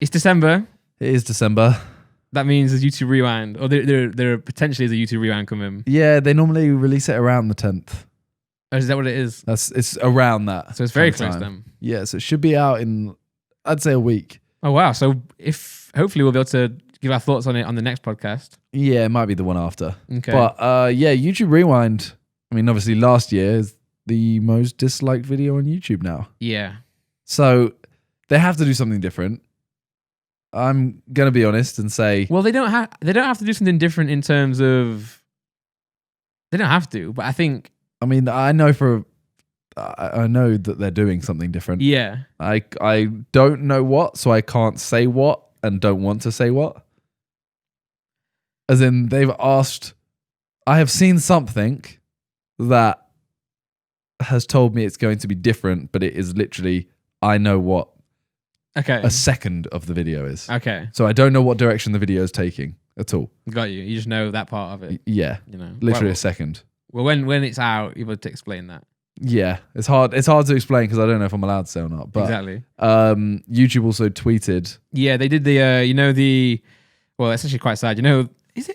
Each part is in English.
It's December. It is December. That means there's YouTube Rewind, or there potentially is a YouTube Rewind coming. Yeah, they normally release it around the 10th. Oh, is that what it is? It's around that. So it's very kind of close time. then. Yeah, so it should be out in, I'd say, a week. Oh wow! So if hopefully we'll be able to give our thoughts on it on the next podcast. Yeah, it might be the one after. Okay. But yeah, YouTube Rewind. I mean, obviously, last year is the most disliked video on YouTube now. Yeah. So they have to do something different. I'm gonna be honest and say, Well, they don't have to do something different in terms of. They don't have to, but I think. I mean, I know that they're doing something different. Yeah. I don't know what, so I can't say what and don't want to say what. As in, they've asked. I have seen something that has told me it's going to be different, but it is literally, I know what Okay. a second of the video is. Okay. So I don't know what direction the video is taking at all. Got you. You just know that part of it. Yeah, You know. literally Well, a second. well, when it's out, you'll be able to explain that. Yeah, it's hard. It's hard to explain because I don't know if I'm allowed to say or not. But Exactly. YouTube also tweeted. Yeah, they did the well, it's actually quite sad. You know, is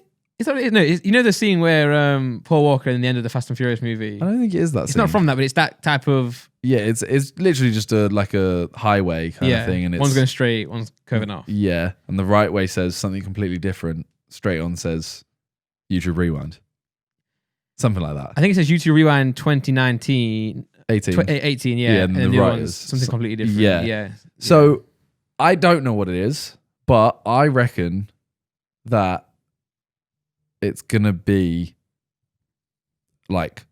that what it is? No, you know the scene where Paul Walker in the end of the Fast and Furious movie. I don't think it is that. It's not from that, but it's that type of Yeah, it's literally just like a highway kind of thing, and it's one's going straight, one's curving off. Yeah, and the right way says something completely different. Straight on says YouTube Rewind, something like that. I think it says YouTube Rewind 2019, 18. 18, yeah, and and the the right one's is something completely different. yeah. Yeah. So I don't know what it is, but I reckon that it's gonna be like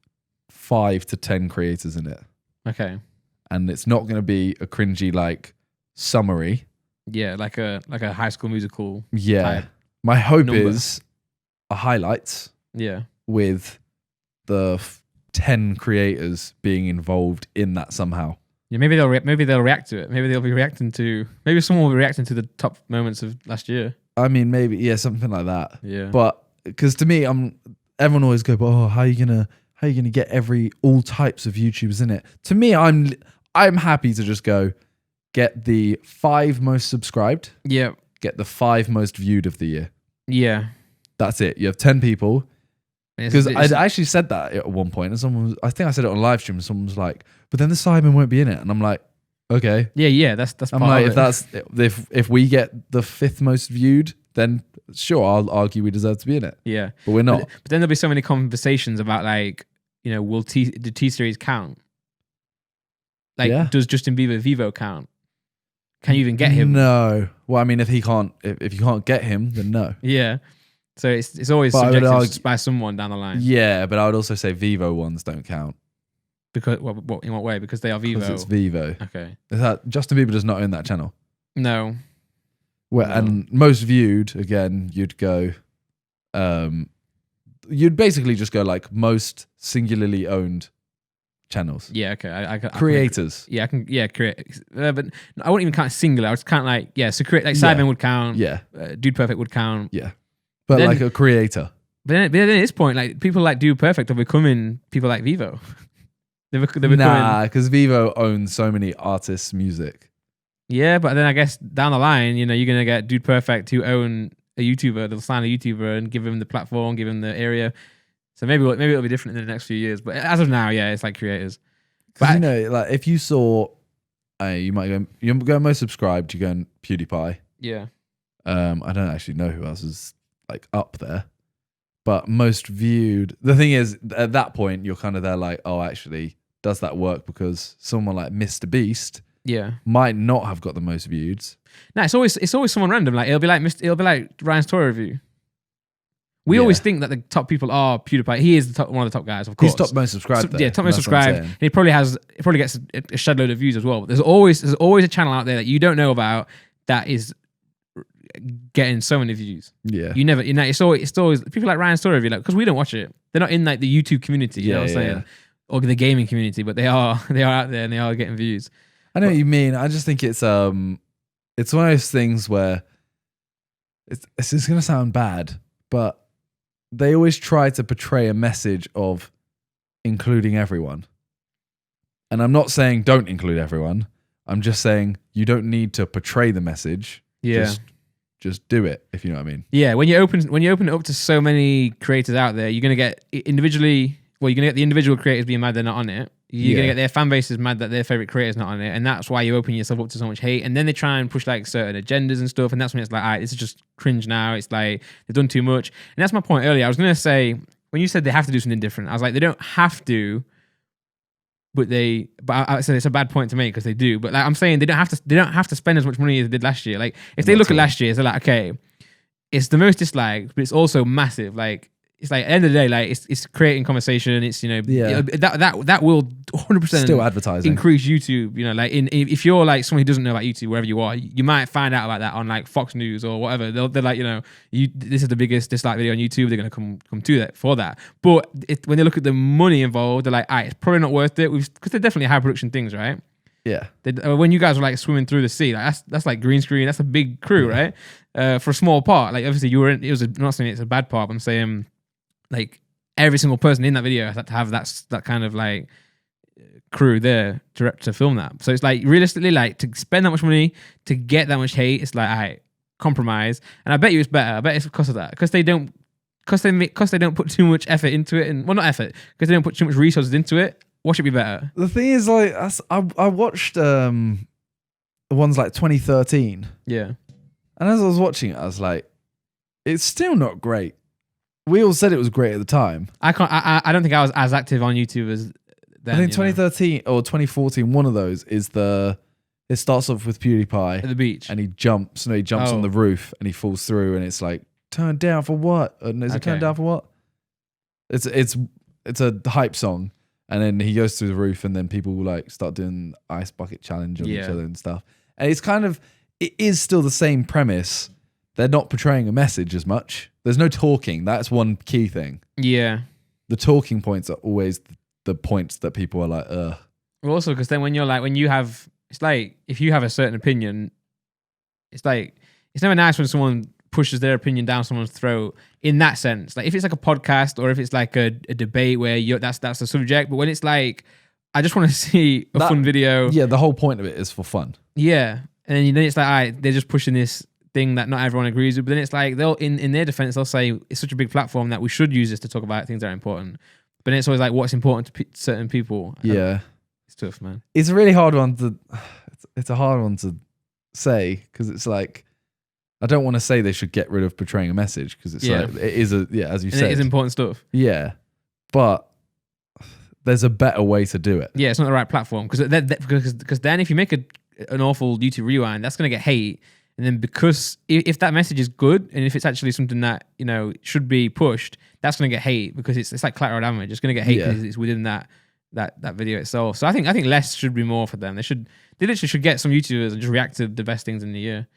5 to 10 creators in it, Okay. and it's not gonna be a cringy like summary. Yeah, like a High School Musical. Yeah, type my hope number. is a highlights Yeah. with the 10 creators being involved in that somehow. Yeah, maybe they'll react to it. Maybe they'll be reacting to. Maybe someone will be reacting to the top moments of last year. I mean, maybe something like that. Yeah. But because to me, everyone always go, "Oh, how are you gonna get all types of YouTubers in it?" To me, I'm happy to just go get the 5 most subscribed, Yeah. get the 5 most viewed of the year. Yeah. That's it. You have 10 people. It's- Because I actually said that at one point, and I think I said it on live stream, and someone was like, "But then the Simon won't be in it," and I'm like, "Okay." yeah. That's I'm part like, of if it. that's if we get the 5th most viewed, then sure, I'll argue we deserve to be in it, Yeah. but we're not. But then there'll be so many conversations about like, you know, will the T series count? Like, Yeah. does Justin Bieber Vivo count? Can you even get him? No. Well, I mean, if you can't get him, then no. Yeah. So it's always But I would subjective argue- by someone down the line. Yeah, but I would also say Vivo ones don't count Because what in what way? Because they are because Vivo. it's Vivo. Okay. Is that Justin Bieber does not own that channel? No. Well, No. and most viewed again, you'd go. You'd basically just go like most singularly owned channels. Yeah. Okay. I can Creators. yeah. I can. Yeah. Create. But I wouldn't even count singular. I would count like So create like Simon would count. Yeah, Dude Perfect would count. yeah. But Then- like a creator. But then at this point, like people like Dude Perfect are becoming people like Vivo. they're becoming. Nah, because Vivo owns so many artists' music. Yeah, but then I guess down the line, you know, you're gonna get Dude Perfect who own a YouTuber. They'll sign a YouTuber and give him the platform, give him the area. So maybe it'll be different in the next few years. But as of now, yeah, it's like creators. Because you know, like if you saw, you might go. You're going most subscribed. You're going PewDiePie. Yeah. I don't actually know who else is like up there, but most viewed. The thing is, at that point, you're kind of there like, oh, actually, does that work? Because someone like Mr. Beast Yeah. might not have got the most viewed. No, it's always someone random. Like it'll be like Ryan's Toy Review. We Yeah. always think that the top people are PewDiePie. He is one of the top guys, of course. He's top most subscribed. Yeah, top most That's what I'm subscribed. saying. And he probably gets a shed load of views as well. But there's always a channel out there that you don't know about that is getting so many views. Yeah, You never, it's always people like Ryan's Story Review, like, because we don't watch it. They're not in like the YouTube community, you know what I'm saying, or the gaming community, but they are out there and they are getting views. I know what you mean. I just think it's one of those things where it's going to sound bad, but they always try to portray a message of including everyone. And I'm not saying don't include everyone. I'm just saying you don't need to portray the message Yeah. Just do it, if you know what I mean. Yeah, when you open it up to so many creators out there, you're gonna get individually. Well, you're gonna get the individual creators being mad they're not on it. You're gonna get their fan bases mad that their favorite creator's not on it, and that's why you open yourself up to so much hate. And then they try and push like certain agendas and stuff, and that's when it's like, alright, this is just cringe now. It's like they've done too much, and that's my point earlier. I was gonna say when you said they have to do something different, I was like, they don't have to, but I said it's a bad point to make because they do. But like I'm saying, they don't have to spend as much money as they did last year. Like if they look at last year, they're like, okay, it's the most disliked, but it's also massive. Like it's like at the end of the day, like it's creating conversation. It's that will 100% Still advertising. increase YouTube. Like if you're like someone who doesn't know about YouTube, wherever you are, you might find out about that on like Fox News or whatever. They're like, this is the biggest dislike video on YouTube. They're gonna come to that for that. But when they look at the money involved, they're like, it's probably not worth it. Because they're definitely high production things, right? Yeah. When you guys were like swimming through the sea, like that's like green screen. That's a big crew, right? For a small part, like obviously you were in. I'm not saying it's a bad part. But I'm saying like every single person in that video has to have that kind of like crew there to film that. So it's like realistically, like to spend that much money to get that much hate, it's like compromise. And I bet you it's better. I bet it's because of that because they don't put too much effort into it, and well, not effort because they don't put too much resources into it. What should be better? The thing is, like, I watched the ones like 2013. Yeah. And as I was watching it, I was like, it's still not great. We all said it was great at the time. I don't think I was as active on YouTube as then. I think 2013 or 2014, one of those is it starts off with PewDiePie. At the beach. And he jumps on the roof and he falls through and it's like, turn down for what? And is it turn down for what? It's a hype song. And then he goes through the roof and then people like start doing ice bucket challenge on each other and stuff. And it is still the same premise. They're not portraying a message as much. There's no talking. That's one key thing. Yeah. The talking points are always the points that people are like, ugh. Well, also, because then it's like, if you have a certain opinion, it's like, it's never nice when someone pushes their opinion down someone's throat in that sense. Like if it's like a podcast or if it's like a debate where that's the subject, but when it's like, I just want to see a fun video. Yeah, the whole point of it is for fun. Yeah. And then it's like, they're just pushing this thing that not everyone agrees with. But then it's like, they'll in their defense, they'll say it's such a big platform that we should use this to talk about things that are important. But then it's always like what's important to certain people. Yeah. It's tough, man. It's a really hard one it's a hard one to say because it's like, I don't want to say they should get rid of portraying a message because it's like, it is as you said. It is important stuff. Yeah. But there's a better way to do it. Yeah, it's not the right platform because then if you make an awful YouTube Rewind, that's going to get hate. And then because if that message is good and if it's actually something that, should be pushed, that's going to get hate because it's like collateral damage. It's going to get hate because it's within that video itself. So I think less should be more for them. They literally should get some YouTubers and just react to the best things in the year.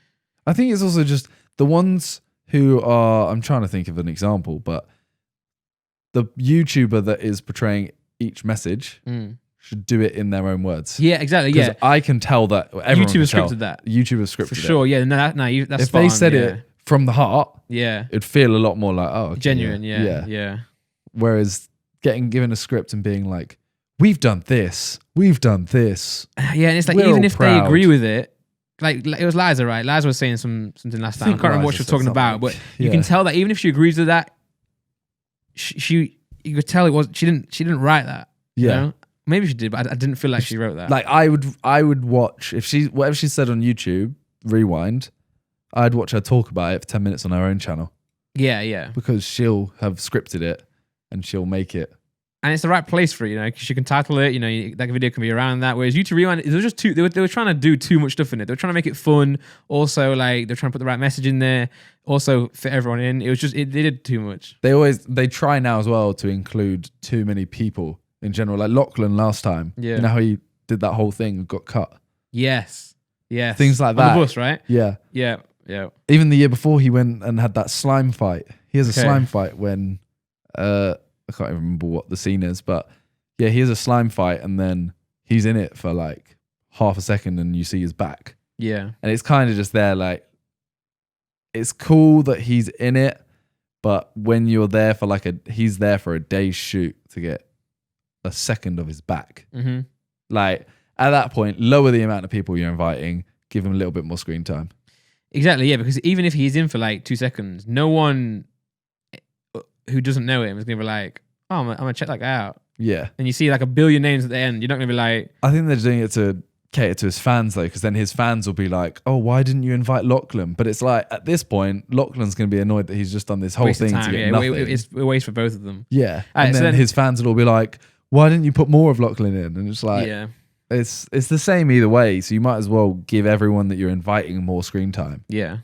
I think it's also just the ones who are, I'm trying to think of an example, but the YouTuber that is portraying each message should do it in their own words. Yeah, exactly. Yeah. I can tell that YouTube has scripted that. YouTube has scripted for sure. it. Yeah, that's if they said it from the heart, it'd feel a lot more like, okay, genuine. Yeah. Whereas getting given a script and being like, we've done this. Yeah, and it's like, even if they agree with it, like it was Liza, right? Liza was saying something last time. I can't remember what she was talking about, but you can tell that even if she agrees with that, you could tell she didn't write that. Yeah. You know? Maybe she did, but I didn't feel like she wrote that. Like I would watch whatever she said on YouTube, Rewind, I'd watch her talk about it for 10 minutes on her own channel. Yeah. Because she'll have scripted it and she'll make it. And it's the right place for it, because you can title it, that video can be around that. Whereas YouTube Rewind, it was just they were trying to do too much stuff in it. They were trying to make it fun. Also, like, they're trying to put the right message in there. Also, fit everyone in. It was just, they did too much. They try now as well to include too many people in general. Like Lachlan last time. Yeah. You know how he did that whole thing and got cut? Yes. Things like that. On the bus, right? Yeah. Even the year before, he went and had that slime fight. He has a slime fight when... I can't even remember what the scene is, but yeah, he has a slime fight and then he's in it for like half a second and you see his back. Yeah. And it's kind of just there, like, it's cool that he's in it, but when you're there for he's there for a day's shoot to get a second of his back. Mm-hmm. Like, at that point, lower the amount of people you're inviting, give him a little bit more screen time. Exactly, yeah, because even if he's in for like 2 seconds, no one who doesn't know him is going to be like, oh, I'm going to check that guy out. Yeah. And you see like a billion names at the end, you're not going to be like... I think they're doing it to cater to his fans, though, because then his fans will be like, oh, why didn't you invite Lachlan? But it's like, at this point, Lachlan's going to be annoyed that he's just done this whole waste of thing time, to get yeah, nothing. it's a waste for both of them. Yeah. Alright, And so then then- his fans will all be like, why didn't you put more of Lachlan in? And it's like, Yeah, it's the same either way. So you might as well give everyone that you're inviting more screen time. yeah.